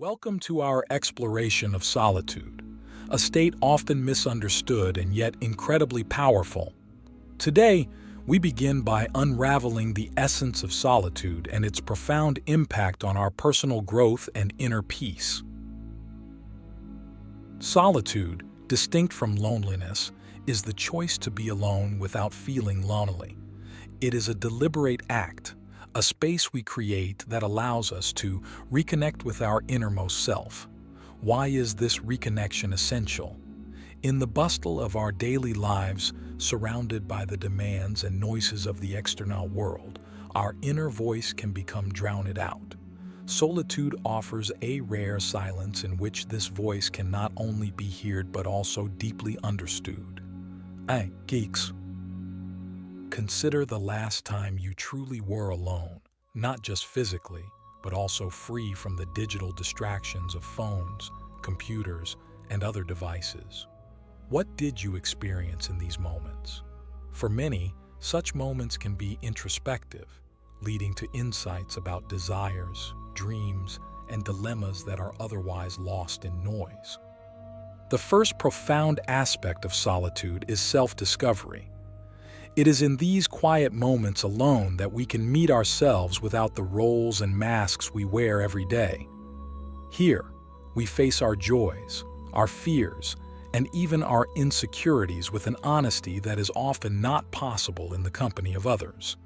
Welcome to our exploration of solitude, a state often misunderstood and yet incredibly powerful. Today, we begin by unraveling the essence of solitude and its profound impact on our personal growth and inner peace. Solitude, distinct from loneliness, is the choice to be alone without feeling lonely. It is a deliberate act, a space we create that allows us to reconnect with our innermost self. Why is this reconnection essential? In the bustle of our daily lives, surrounded by the demands and noises of the external world, our inner voice can become drowned out. Solitude offers a rare silence in which this voice can not only be heard but also deeply understood. Hey, geeks! Consider the last time you truly were alone, not just physically, but also free from the digital distractions of phones, computers, and other devices. What did you experience in these moments? For many, such moments can be introspective, leading to insights about desires, dreams, and dilemmas that are otherwise lost in noise. The first profound aspect of solitude is self-discovery. It is in these quiet moments alone that we can meet ourselves without the roles and masks we wear every day. Here, we face our joys, our fears, and even our insecurities with an honesty that is often not possible in the company of others.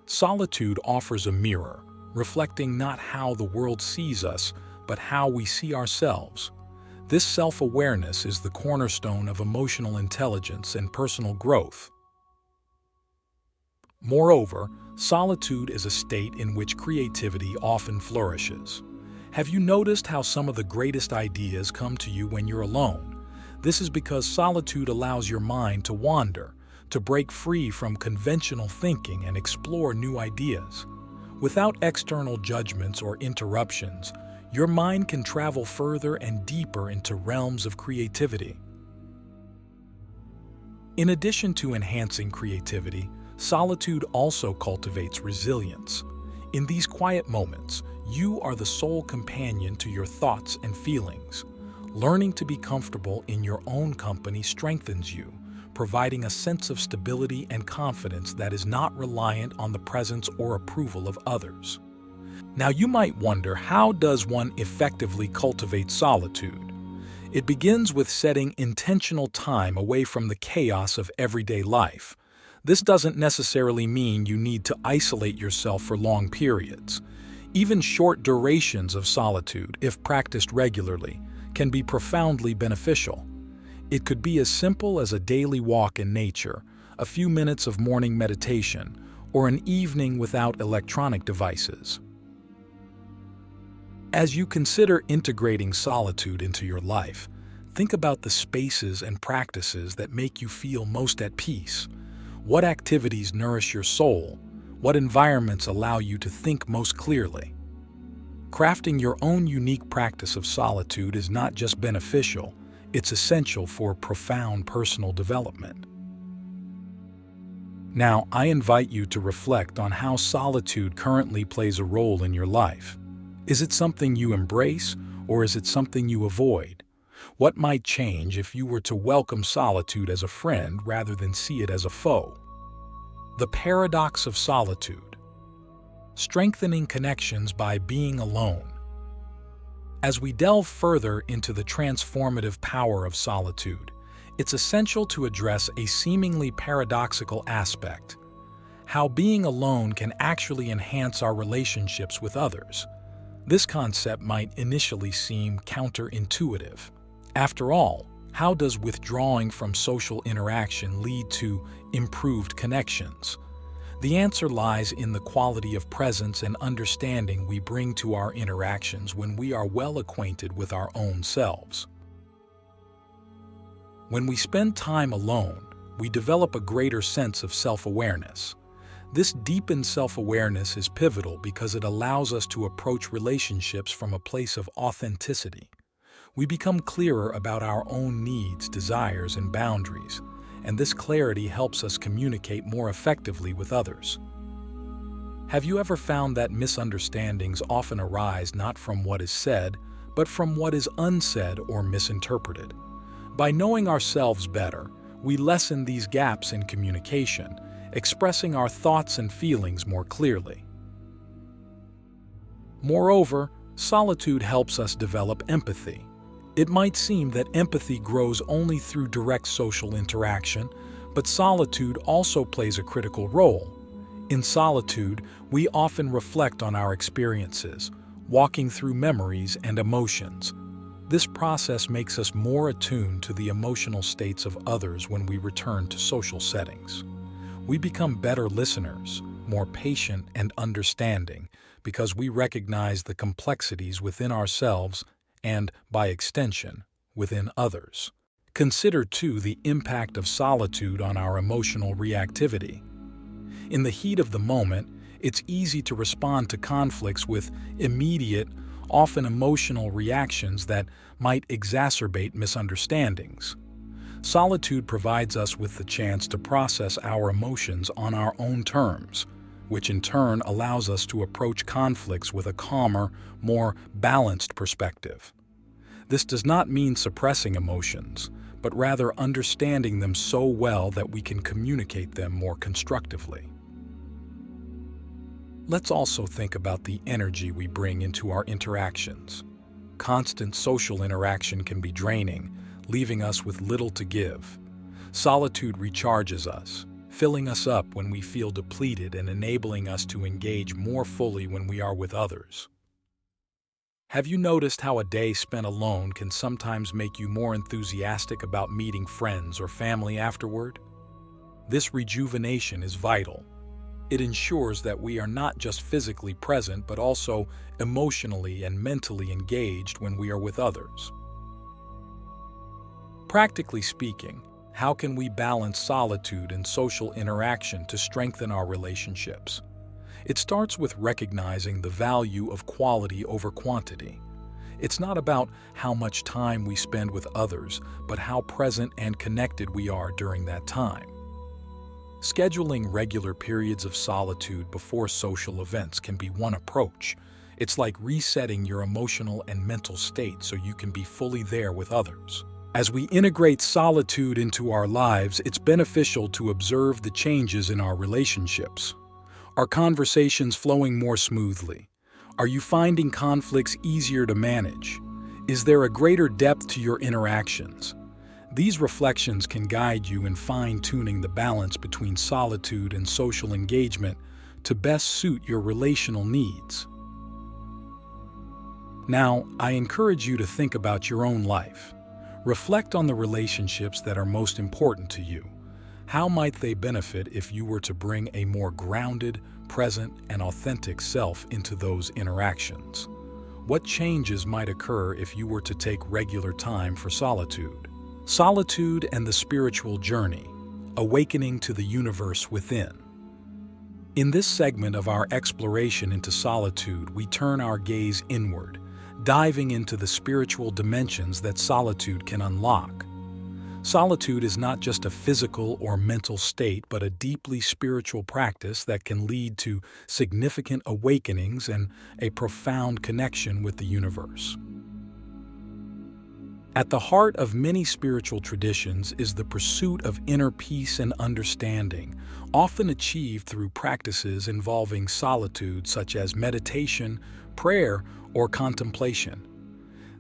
Solitude offers a mirror, reflecting not how the world sees us, but how we see ourselves. This self-awareness is the cornerstone of emotional intelligence and personal growth. Moreover, solitude is a state in which creativity often flourishes. Have you noticed how some of the greatest ideas come to you when you're alone? This is because solitude allows your mind to wander, to break free from conventional thinking and explore new ideas. Without external judgments or interruptions, your mind can travel further and deeper into realms of creativity. In addition to enhancing creativity, solitude also cultivates resilience. In these quiet moments, you are the sole companion to your thoughts and feelings. Learning to be comfortable in your own company strengthens you, providing a sense of stability and confidence that is not reliant on the presence or approval of others. Now you might wonder, how does one effectively cultivate solitude? It begins with setting intentional time away from the chaos of everyday life. This doesn't necessarily mean you need to isolate yourself for long periods. Even short durations of solitude, if practiced regularly, can be profoundly beneficial. It could be as simple as a daily walk in nature, a few minutes of morning meditation, or an evening without electronic devices. As you consider integrating solitude into your life, think about the spaces and practices that make you feel most at peace. What activities nourish your soul? What environments allow you to think most clearly? Crafting your own unique practice of solitude is not just beneficial, it's essential for profound personal development. Now, I invite you to reflect on how solitude currently plays a role in your life. Is it something you embrace, or is it something you avoid? What might change if you were to welcome solitude as a friend rather than see it as a foe? The paradox of solitude. Strengthening connections by being alone. As we delve further into the transformative power of solitude, it's essential to address a seemingly paradoxical aspect: how being alone can actually enhance our relationships with others. This concept might initially seem counterintuitive. After all, how does withdrawing from social interaction lead to improved connections? The answer lies in the quality of presence and understanding we bring to our interactions when we are well acquainted with our own selves. When we spend time alone, we develop a greater sense of self-awareness. This deepened self-awareness is pivotal because it allows us to approach relationships from a place of authenticity. We become clearer about our own needs, desires, and boundaries, and this clarity helps us communicate more effectively with others. Have you ever found that misunderstandings often arise not from what is said, but from what is unsaid or misinterpreted. By knowing ourselves better, we lessen these gaps in communication, expressing our thoughts and feelings more clearly. Moreover, solitude helps us develop empathy. It might seem that empathy grows only through direct social interaction, but solitude also plays a critical role. In solitude, we often reflect on our experiences, walking through memories and emotions. This process makes us more attuned to the emotional states of others when we return to social settings. We become better listeners, more patient and understanding, because we recognize the complexities within ourselves and, by extension, within others. Consider, too, the impact of solitude on our emotional reactivity. In the heat of the moment, it's easy to respond to conflicts with immediate, often emotional reactions that might exacerbate misunderstandings. Solitude provides us with the chance to process our emotions on our own terms, which in turn allows us to approach conflicts with a calmer, more balanced perspective. This does not mean suppressing emotions, but rather understanding them so well that we can communicate them more constructively. Let's also think about the energy we bring into our interactions. Constant social interaction can be draining, leaving us with little to give. Solitude recharges us, filling us up when we feel depleted and enabling us to engage more fully when we are with others. Have you noticed how a day spent alone can sometimes make you more enthusiastic about meeting friends or family afterward? This rejuvenation is vital. It ensures that we are not just physically present but also emotionally and mentally engaged when we are with others. Practically speaking, how can we balance solitude and social interaction to strengthen our relationships? It starts with recognizing the value of quality over quantity. It's not about how much time we spend with others, but how present and connected we are during that time. Scheduling regular periods of solitude before social events can be one approach. It's like resetting your emotional and mental state so you can be fully there with others. As we integrate solitude into our lives, it's beneficial to observe the changes in our relationships. Are conversations flowing more smoothly? Are you finding conflicts easier to manage? Is there a greater depth to your interactions? These reflections can guide you in fine-tuning the balance between solitude and social engagement to best suit your relational needs. Now, I encourage you to think about your own life. Reflect on the relationships that are most important to you. How might they benefit if you were to bring a more grounded, present, and authentic self into those interactions? What changes might occur if you were to take regular time for solitude? Solitude and the spiritual journey, awakening to the universe within. In this segment of our exploration into solitude, we turn our gaze inward, diving into the spiritual dimensions that solitude can unlock. Solitude is not just a physical or mental state, but a deeply spiritual practice that can lead to significant awakenings and a profound connection with the universe. At the heart of many spiritual traditions is the pursuit of inner peace and understanding, often achieved through practices involving solitude such as meditation, prayer, or contemplation.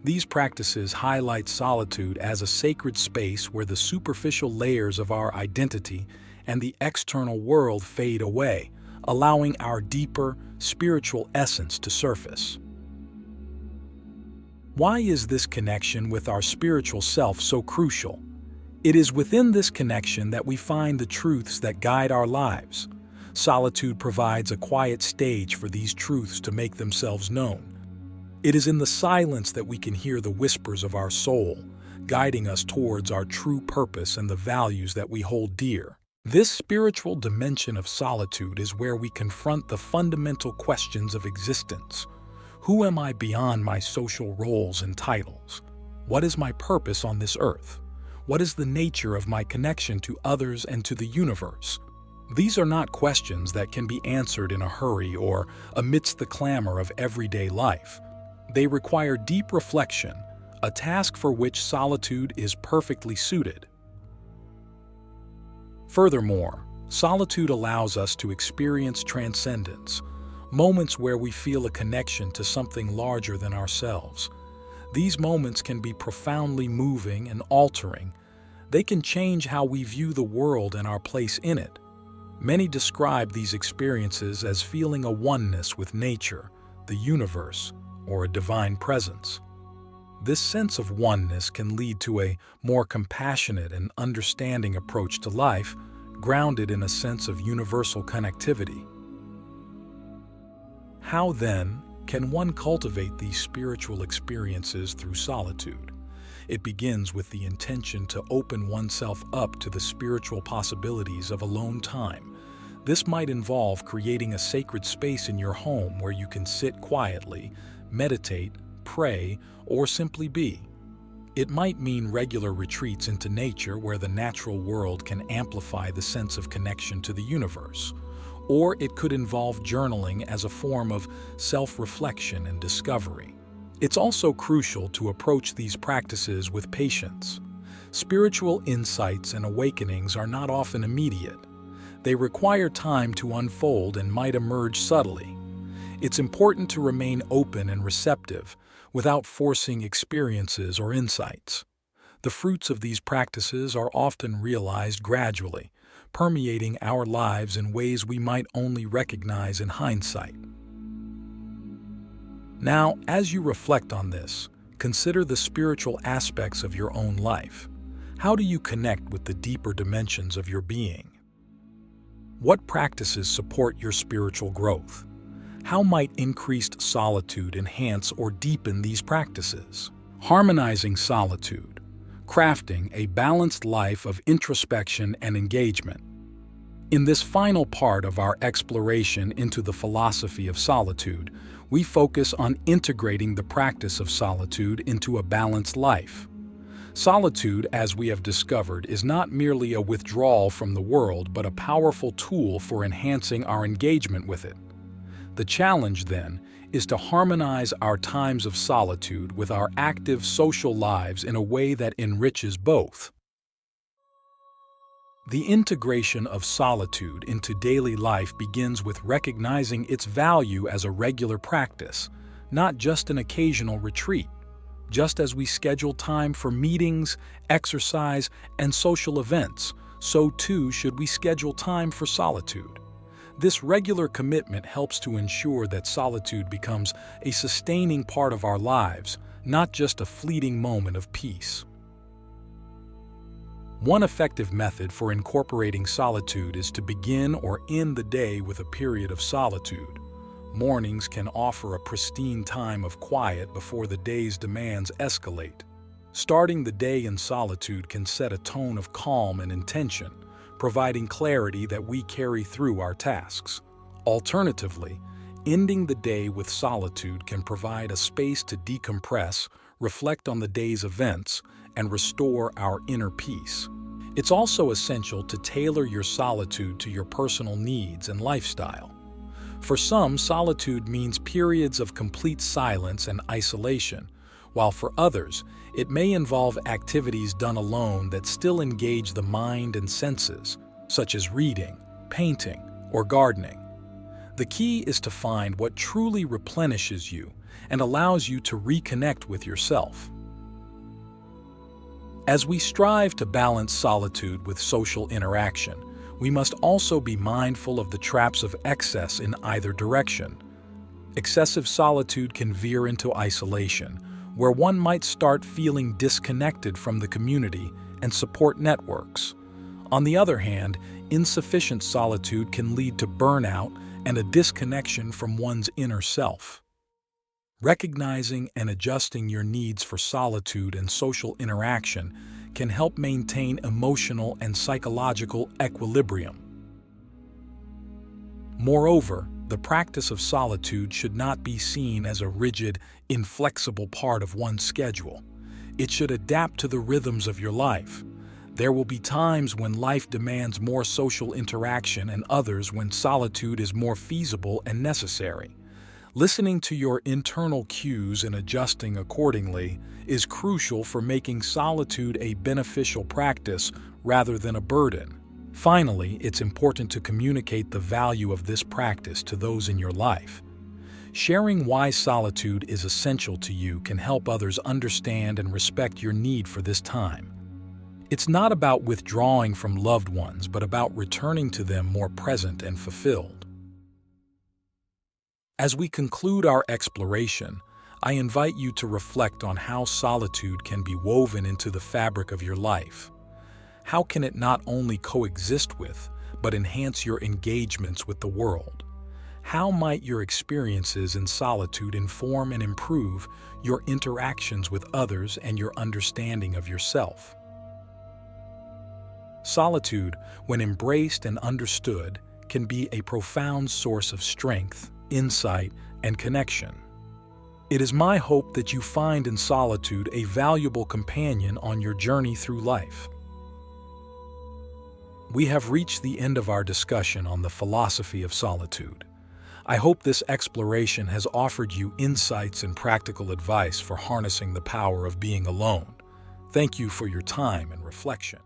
These practices highlight solitude as a sacred space where the superficial layers of our identity and the external world fade away, allowing our deeper, spiritual essence to surface. Why is this connection with our spiritual self so crucial? It is within this connection that we find the truths that guide our lives. Solitude provides a quiet stage for these truths to make themselves known. It is in the silence that we can hear the whispers of our soul, guiding us towards our true purpose and the values that we hold dear. This spiritual dimension of solitude is where we confront the fundamental questions of existence. Who am I beyond my social roles and titles? What is my purpose on this earth? What is the nature of my connection to others and to the universe? These are not questions that can be answered in a hurry or amidst the clamor of everyday life. They require deep reflection, a task for which solitude is perfectly suited. Furthermore, solitude allows us to experience transcendence, moments where we feel a connection to something larger than ourselves. These moments can be profoundly moving and altering. They can change how we view the world and our place in it. Many describe these experiences as feeling a oneness with nature, the universe, or a divine presence. This sense of oneness can lead to a more compassionate and understanding approach to life, grounded in a sense of universal connectivity. How, then, can one cultivate these spiritual experiences through solitude? It begins with the intention to open oneself up to the spiritual possibilities of alone time. This might involve creating a sacred space in your home where you can sit quietly, meditate, pray, or simply be. It might mean regular retreats into nature where the natural world can amplify the sense of connection to the universe. Or it could involve journaling as a form of self-reflection and discovery. It's also crucial to approach these practices with patience. Spiritual insights and awakenings are not often immediate. They require time to unfold and might emerge subtly. It's important to remain open and receptive without forcing experiences or insights. The fruits of these practices are often realized gradually, permeating our lives in ways we might only recognize in hindsight. Now, as you reflect on this, consider the spiritual aspects of your own life. How do you connect with the deeper dimensions of your being? What practices support your spiritual growth? How might increased solitude enhance or deepen these practices? Harmonizing solitude, crafting a balanced life of introspection and engagement. In this final part of our exploration into the philosophy of solitude, we focus on integrating the practice of solitude into a balanced life. Solitude, as we have discovered, is not merely a withdrawal from the world, but a powerful tool for enhancing our engagement with it. The challenge, then, is to harmonize our times of solitude with our active social lives in a way that enriches both. The integration of solitude into daily life begins with recognizing its value as a regular practice, not just an occasional retreat. Just as we schedule time for meetings, exercise, and social events, so too should we schedule time for solitude. This regular commitment helps to ensure that solitude becomes a sustaining part of our lives, not just a fleeting moment of peace. One effective method for incorporating solitude is to begin or end the day with a period of solitude. Mornings can offer a pristine time of quiet before the day's demands escalate. Starting the day in solitude can set a tone of calm and intention, providing clarity that we carry through our tasks. Alternatively, ending the day with solitude can provide a space to decompress, reflect on the day's events, and restore our inner peace. It's also essential to tailor your solitude to your personal needs and lifestyle. For some, solitude means periods of complete silence and isolation, while for others, it may involve activities done alone that still engage the mind and senses, such as reading, painting, or gardening. The key is to find what truly replenishes you and allows you to reconnect with yourself. As we strive to balance solitude with social interaction, we must also be mindful of the traps of excess in either direction. Excessive solitude can veer into isolation, where one might start feeling disconnected from the community and support networks. On the other hand, insufficient solitude can lead to burnout and a disconnection from one's inner self. Recognizing and adjusting your needs for solitude and social interaction can help maintain emotional and psychological equilibrium. Moreover, the practice of solitude should not be seen as a rigid, inflexible part of one's schedule. It should adapt to the rhythms of your life. There will be times when life demands more social interaction and others when solitude is more feasible and necessary. Listening to your internal cues and adjusting accordingly is crucial for making solitude a beneficial practice rather than a burden. Finally, it's important to communicate the value of this practice to those in your life. Sharing why solitude is essential to you can help others understand and respect your need for this time. It's not about withdrawing from loved ones, but about returning to them more present and fulfilled. As we conclude our exploration, I invite you to reflect on how solitude can be woven into the fabric of your life. How can it not only coexist with, but enhance your engagements with the world? How might your experiences in solitude inform and improve your interactions with others and your understanding of yourself? Solitude, when embraced and understood, can be a profound source of strength, insight, and connection. It is my hope that you find in solitude a valuable companion on your journey through life. We have reached the end of our discussion on the philosophy of solitude. I hope this exploration has offered you insights and practical advice for harnessing the power of being alone. Thank you for your time and reflection.